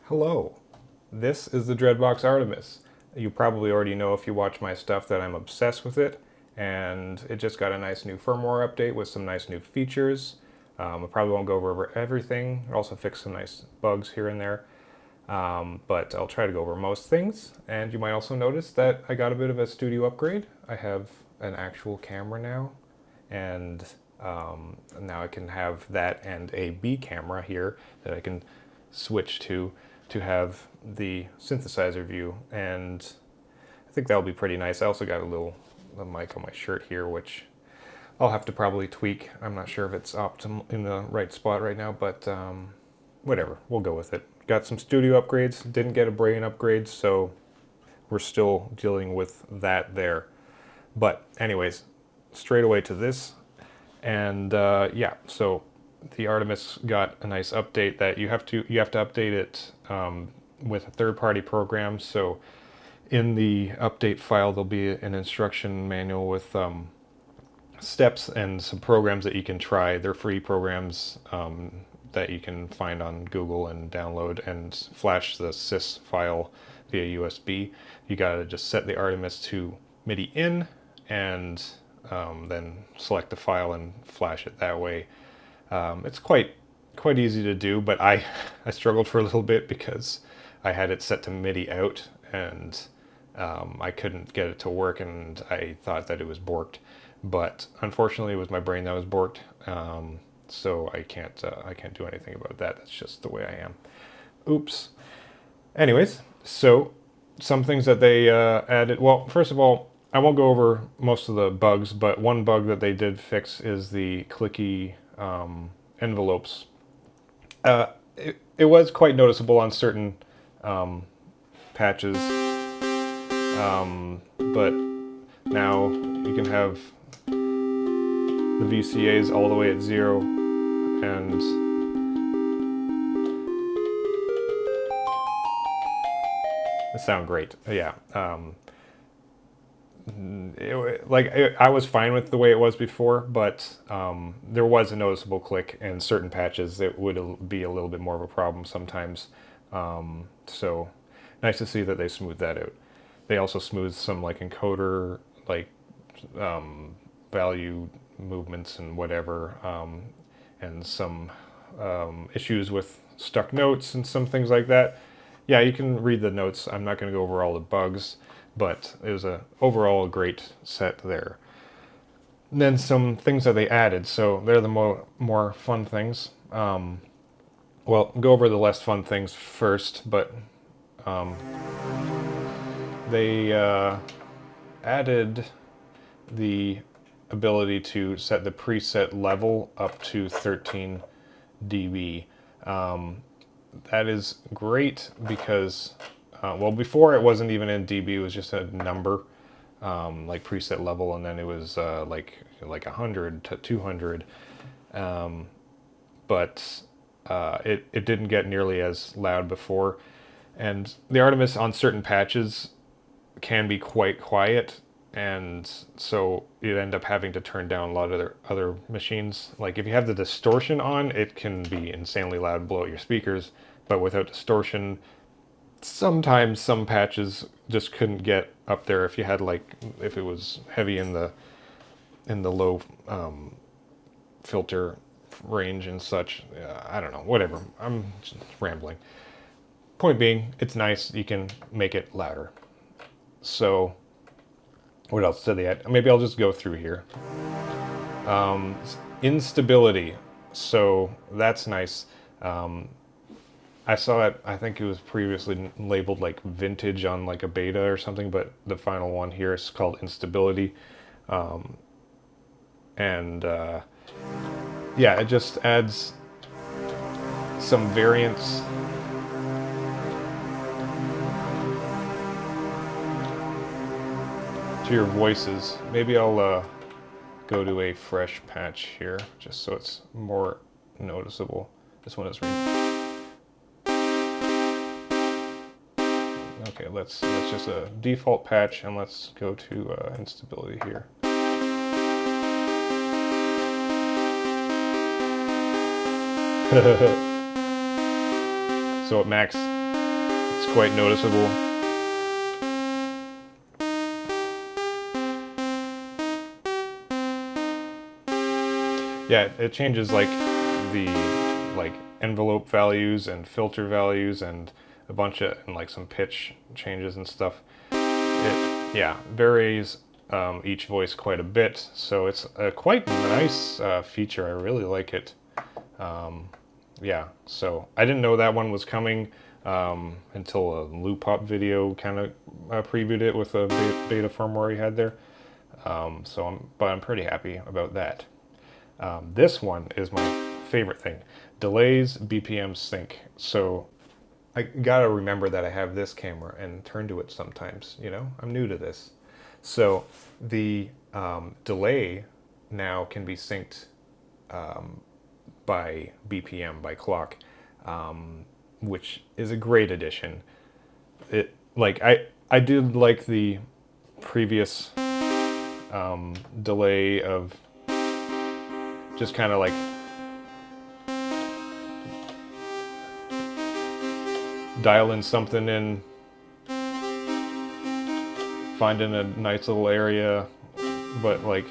Hello, this is the Dreadbox Artemis. You probably already know if you watch my stuff that I'm obsessed with it, and it just got a nice new firmware update with some nice new features. I probably won't go over everything. I'll also fix some nice bugs here and there, but I'll try to go over most things. And you might also notice that I got a bit of a studio upgrade. I have an actual camera now, and now I can have that and a B camera here that I can switch to have the synthesizer view, and I think that'll be pretty nice. I also got a mic on my shirt here, which I'll have to probably tweak. I'm not sure if it's optimal in the right spot right now, but whatever, we'll go with it. Got some studio upgrades, didn't get a brain upgrade, so we're still dealing with that there. But anyways, straight away to this, and yeah, so the Artemis got a nice update that you have to update it with a third-party program. So in the update file, there'll be an instruction manual with steps and some programs that you can try. They're free programs that you can find on Google and download and flash the sys file via USB. You gotta just set the Artemis to MIDI in and then select the file and flash it that way. It's quite easy to do, but I struggled for a little bit because I had it set to MIDI out, and I couldn't get it to work, and I thought that it was borked. But unfortunately, it was my brain that was borked, so I can't do anything about that. That's just the way I am. Oops. Anyways, so some things that they added. Well, first of all, I won't go over most of the bugs, but one bug that they did fix is the clicky envelopes. It was quite noticeable on certain patches, but now you can have the VCAs all the way at 0, and they sound great. Yeah. I was fine with the way it was before, but there was a noticeable click in certain patches. It would be a little bit more of a problem sometimes. So nice to see that they smoothed that out. They also smoothed some encoder value movements and whatever, and some issues with stuck notes and some things like that. Yeah, you can read the notes. I'm not going to go over all the bugs, but it was overall a great set there. And then some things that they added, so they're the more fun things. Well, go over the less fun things first, but they added the ability to set the preset level up to 13 dB. That is great because, well, before it wasn't even in dB, it was just a number, like preset level, and then it was like 100 to 200, but it didn't get nearly as loud before. And the Artemis on certain patches can be quite quiet, and so you end up having to turn down a lot of other machines. Like if you have the distortion on, it can be insanely loud and blow out your speakers, but without distortion, sometimes some patches just couldn't get up there if you had if it was heavy in the low filter range and such. I don't know, whatever. I'm just rambling. Point being, it's nice, you can make it louder. So what else did they add? Maybe I'll just go through here. Instability. So that's nice. I saw it, I think it was previously labeled like vintage on a beta or something, but the final one here is called instability. Yeah, it just adds some variance to your voices. Maybe I'll go to a fresh patch here just so it's more noticeable. This one is okay. Let's just a default patch, and let's go to instability here. So at max It's quite noticeable. Yeah, it changes like the envelope values and filter values and a bunch of and like some pitch changes and stuff. It varies each voice quite a bit, so it's a quite nice feature. I really like it. Yeah, so I didn't know that one was coming until a Loop Pop video kind of previewed it with a beta firmware he had there. But I'm pretty happy about that. This one is my favorite thing. Delays BPM sync. So I gotta remember that I have this camera and turn to it sometimes, you know? I'm new to this. So the delay now can be synced by BPM, by clock, which is a great addition. I did like the previous delay of just kind of like dialing something in, finding a nice little area, but like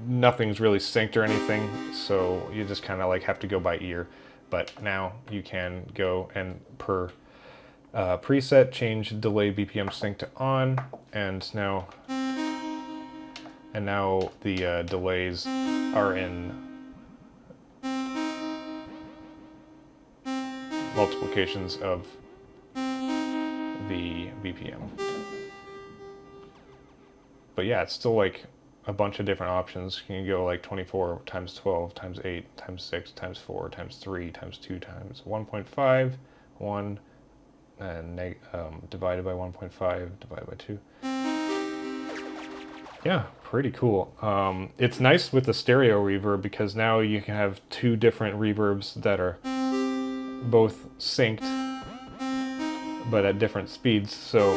nothing's really synced or anything, so you just kind of like have to go by ear. But now you can go and per preset change delay BPM sync to on, and now the delays are in multiplications of the BPM. But yeah, it's still like a bunch of different options. You can go like 24 times 12 times 8 times 6 times 4 times 3 times 2 times 1.5, 1, and divided by 1.5 divided by 2. Yeah, pretty cool. It's nice with the stereo reverb because now you can have two different reverbs that are both synced but at different speeds, so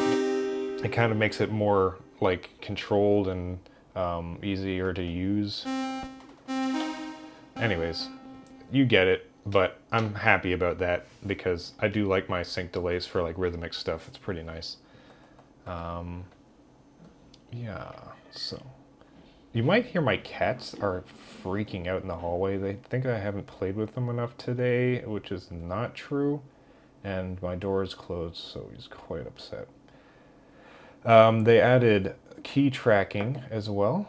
it kind of makes it more like controlled and easier to use. Anyways, you get it, but I'm happy about that because I do like my sync delays for like rhythmic stuff. It's pretty nice. Yeah, so you might hear my cats are freaking out in the hallway. They think I haven't played with them enough today, which is not true. And my door is closed, so he's quite upset. They added key tracking as well.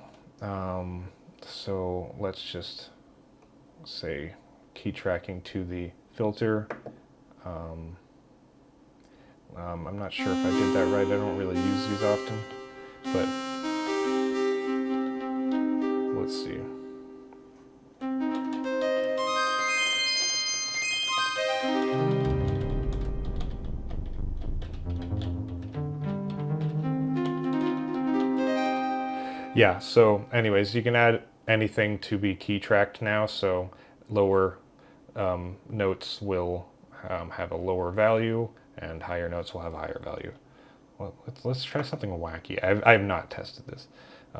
So let's just say key tracking to the filter. I'm not sure if I did that right. I don't really use these often, but let's see. Yeah, so anyways, you can add anything to be key tracked now, so lower notes will have a lower value and higher notes will have a higher value. Well, let's try something wacky. I have not tested this.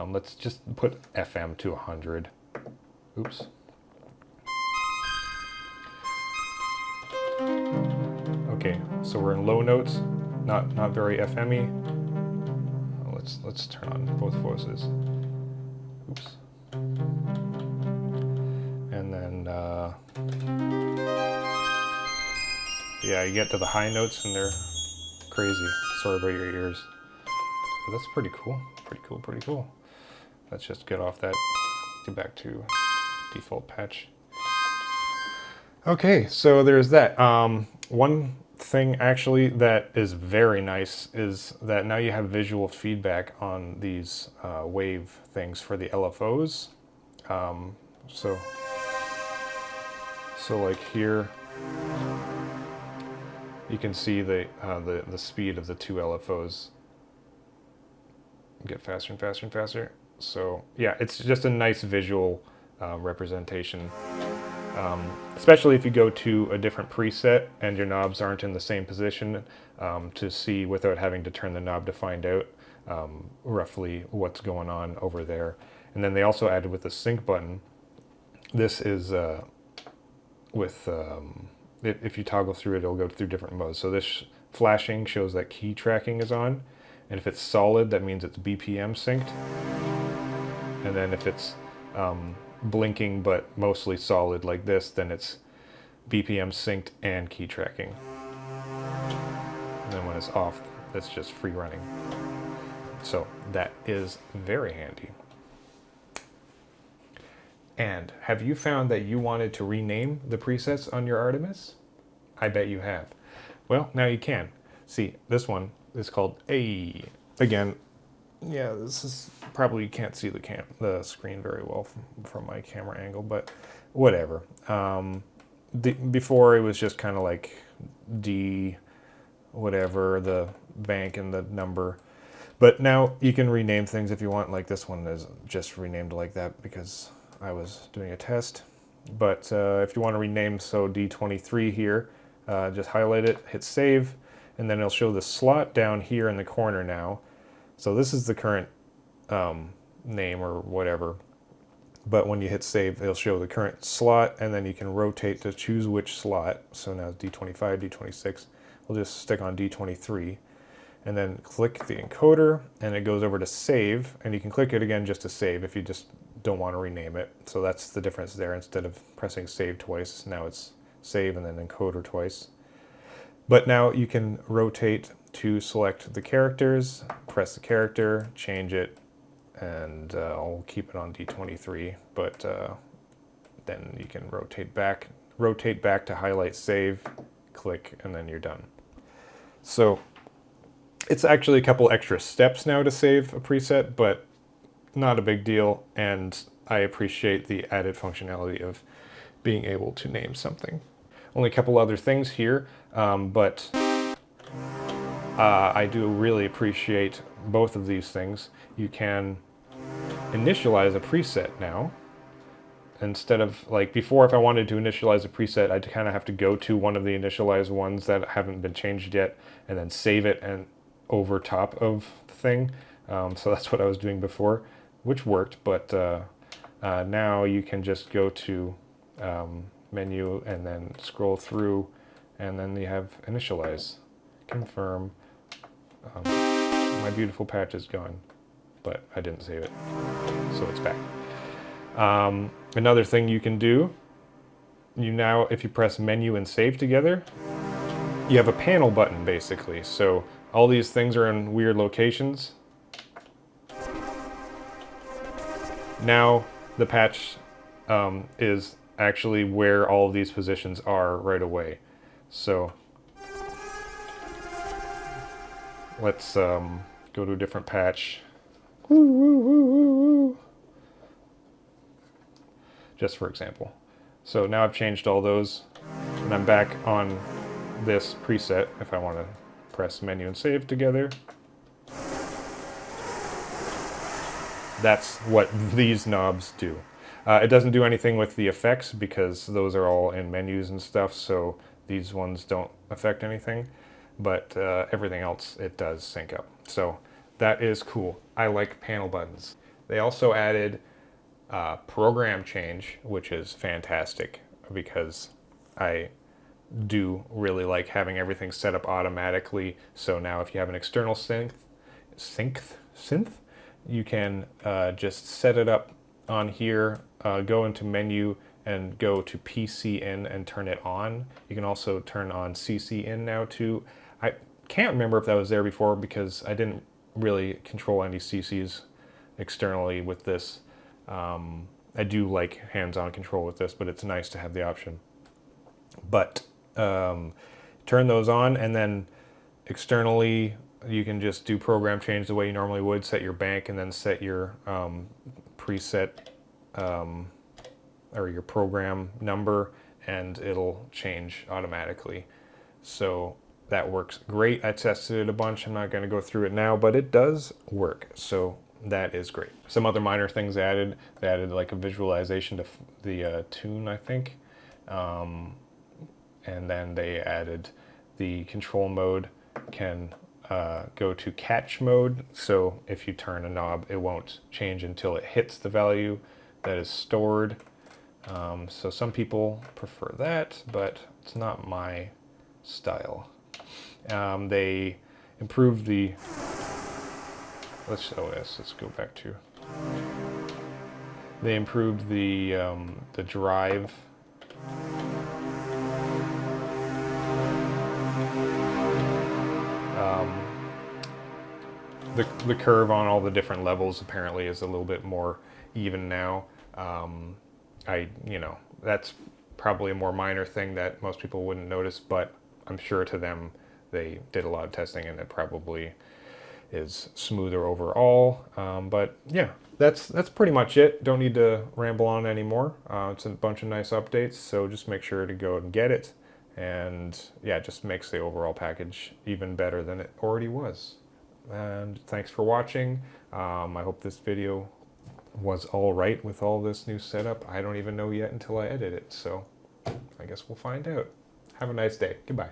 Let's just put FM to 100. Oops. Okay, so we're in low notes, not very FM-y. Let's turn on both voices. Oops. And then yeah, you get to the high notes and they're crazy. Sorry about your ears. But that's pretty cool. Pretty cool. Let's just get off that. Get back to default patch. Okay, so there's that. One thing actually that is very nice is that now you have visual feedback on these wave things for the LFOs. So like here, you can see the speed of the two LFOs get faster and faster and faster. So yeah, it's just a nice visual representation. Especially if you go to a different preset and your knobs aren't in the same position, to see without having to turn the knob to find out roughly what's going on over there. And then they also added with the sync button, this is with if you toggle through it, it'll go through different modes. So this flashing shows that key tracking is on, and if it's solid, that means it's BPM synced. And then if it's blinking but mostly solid like this, then it's BPM synced and key tracking. And then when it's off, it's just free running. So that is very handy. And have you found that you wanted to rename the presets on your Artemis? I bet you have. Well, now you can. See, this one is called A. Again, yeah, this is probably, you can't see the screen very well from my camera angle, but whatever. Before it was just kind of like D, whatever, the bank and the number. But now you can rename things if you want. Like this one is just renamed like that because I was doing a test. But if you want to rename, so D23 here, just highlight it, hit save, and then it'll show the slot down here in the corner now. So this is the current name or whatever. But when you hit save, it'll show the current slot, and then you can rotate to choose which slot. So now it's D25, D26. We'll just stick on D23. And then click the encoder, and it goes over to save, and you can click it again just to save if you just don't want to rename it. So that's the difference there. Instead of pressing save twice, now it's save and then encoder twice. But now you can rotate to select the characters, press the character, change it, and I'll keep it on D23, but then you can rotate back to highlight save, click, and then you're done. So it's actually a couple extra steps now to save a preset, but not a big deal, and I appreciate the added functionality of being able to name something. Only a couple other things here, but I do really appreciate both of these things. You can initialize a preset now. Instead of, like before, if I wanted to initialize a preset, I'd kind of have to go to one of the initialized ones that haven't been changed yet, and then save it and over top of the thing. So that's what I was doing before, which worked, but now you can just go to menu and then scroll through, and then you have initialize, confirm. My beautiful patch is gone, but I didn't save it, so it's back. Another thing you can do, if you press menu and save together, you have a panel button basically. So all these things are in weird locations. Now the patch is actually where all of these positions are right away. So let's go to a different patch. Woo, woo, woo, woo, woo. Just for example. So now I've changed all those, and I'm back on this preset if I want to press menu and save together. That's what these knobs do. It doesn't do anything with the effects because those are all in menus and stuff, so these ones don't affect anything, but everything else it does sync up. So that is cool. I like panel buttons. They also added program change, which is fantastic because I do really like having everything set up automatically. So now if you have an external synth, you can just set it up on here, go into menu and go to PC in and turn it on. You can also turn on CC in now too. I can't remember if that was there before because I didn't really control any CCs externally with this. I do like hands-on control with this, but it's nice to have the option. But turn those on, and then externally you can just do program change the way you normally would, set your bank and then set your preset or your program number, and it'll change automatically. So that works great. I tested it a bunch. I'm not going to go through it now, but it does work. So that is great. Some other minor things they added like a visualization to the tune, I think. And then they added the control mode can go to catch mode. So if you turn a knob, it won't change until it hits the value that is stored. So some people prefer that, but it's not my style. They improved the, let's go back to, they improved the drive. The curve on all the different levels apparently is a little bit more even now. That's probably a more minor thing that most people wouldn't notice, but I'm sure to them they did a lot of testing and it probably is smoother overall. But yeah, that's pretty much it. Don't need to ramble on anymore. It's a bunch of nice updates, so just make sure to go and get it. And yeah, it just makes the overall package even better than it already was. And thanks for watching. I hope this video was all right with all this new setup. I don't even know yet until I edit it, so I guess we'll find out. Have a nice day. Goodbye.